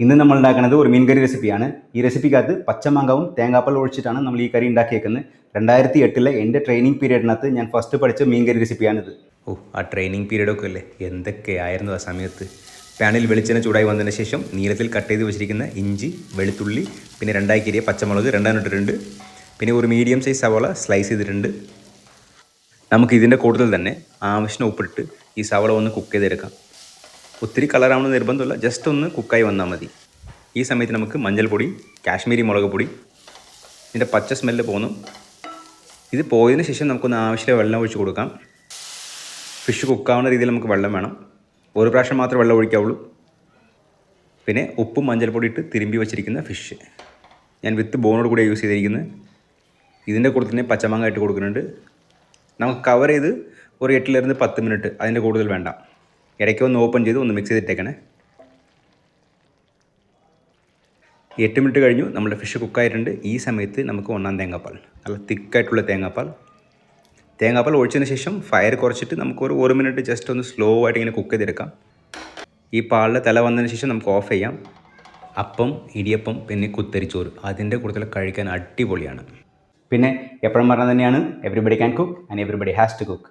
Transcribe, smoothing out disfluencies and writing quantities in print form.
ഇന്ന് നമ്മൾ ഉണ്ടാക്കുന്നത് ഒരു മീൻ കറി റെസിപ്പിയാണ്. ഈ റെസിപ്പിക്കകത്ത് പച്ചമാങ്കവും തേങ്ങാപ്പാൽ ഒഴിച്ചിട്ടാണ് നമ്മൾ ഈ കറി ഉണ്ടാക്കിയേക്കുന്നത്. 2008 എൻ്റെ ട്രെയിനിങ് പീരീഡിനകത്ത് ഞാൻ ഫസ്റ്റ് പഠിച്ച മീൻ കറി റെസിപ്പിയാണിത്. ആ ട്രെയിനിങ് പീരീഡൊക്കെ അല്ലേ, എന്തൊക്കെയായിരുന്നു ആ സമയത്ത്. പാനിൽ വെളിച്ചെണ്ണ ചൂടായി വന്നതിന് ശേഷം നീളത്തിൽ കട്ട് ചെയ്ത് വെച്ചിരിക്കുന്ന ഇഞ്ചി, വെളുത്തുള്ളി, പിന്നെ 2 കിരിയ പച്ചമുളക് 2 ഇട്ടിട്ടുണ്ട്. പിന്നെ ഒരു മീഡിയം സൈസ് സവാള സ്ലൈസ് ചെയ്തിട്ടുണ്ട്. നമുക്ക് ഇതിൻ്റെ കൂടുതൽ തന്നെ ആവശ്യത്തിന് ഉപ്പിട്ട് ഈ സവാള ഒന്ന് കുക്ക് ചെയ്തെടുക്കാം. ഒത്തിരി കളറാവണമെന്ന് നിർബന്ധമില്ല, ജസ്റ്റ് ഒന്ന് കുക്കായി വന്നാൽ മതി. ഈ സമയത്ത് നമുക്ക് മഞ്ഞൾപ്പൊടി, കാശ്മീരി മുളക് പൊടി, ഇതിൻ്റെ പച്ച സ്മെല്ല് പോകുന്നു. ഇത് പോയതിന് ശേഷം നമുക്കൊന്ന് ആവശ്യമുള്ള വെള്ളം ഒഴിച്ച് കൊടുക്കാം. ഫിഷ് കുക്കാവുന്ന രീതിയിൽ നമുക്ക് വെള്ളം വേണം. ഒരു പ്രാവശ്യം മാത്രമേ വെള്ളം ഒഴിക്കാവുള്ളൂ. പിന്നെ ഉപ്പും മഞ്ഞൾപ്പൊടി ഇട്ട് തിരുമ്പി വെച്ചിരിക്കുന്ന ഫിഷ് ഞാൻ വിത്ത് ബോണോട് കൂടി യൂസ് ചെയ്തിരിക്കുന്നത്. ഇതിൻ്റെ കൂടെ തന്നെ പച്ചമാങ്ങ ഇട്ട് കൊടുക്കുന്നുണ്ട്. നമുക്ക് കവർ ചെയ്ത് ഒരു 8 to 10 മിനിറ്റ്, അതിൻ്റെ കൂടുതൽ വേണ്ട. ഇടയ്ക്ക് ഒന്ന് ഓപ്പൺ ചെയ്ത് ഒന്ന് മിക്സ് ചെയ്തിട്ടേക്കണേ. 8 മിനിറ്റ് കഴിഞ്ഞു, നമ്മുടെ ഫിഷ് കുക്കായിട്ടുണ്ട്. ഈ സമയത്ത് നമുക്ക് 1 തേങ്ങാപ്പാൽ, നല്ല തിക്കായിട്ടുള്ള തേങ്ങാപ്പാൽ ഒഴിച്ചതിന് ശേഷം ഫയർ കുറച്ചിട്ട് നമുക്കൊരു 1 മിനിറ്റ് ജസ്റ്റ് ഒന്ന് സ്ലോ ആയിട്ട് ഇങ്ങനെ കുക്ക് ചെയ്തെടുക്കാം. ഈ പാലിലെ തല വന്നതിന് ശേഷം നമുക്ക് ഓഫ് ചെയ്യാം. അപ്പം, ഇടിയപ്പം, പിന്നെ കുത്തരിച്ചോറ് അതിൻ്റെ കൂടുതൽ കഴിക്കാൻ അടിപൊളിയാണ്. പിന്നെ എപ്പോഴും പറഞ്ഞത് തന്നെയാണ്, everybody can cook and everybody has to cook.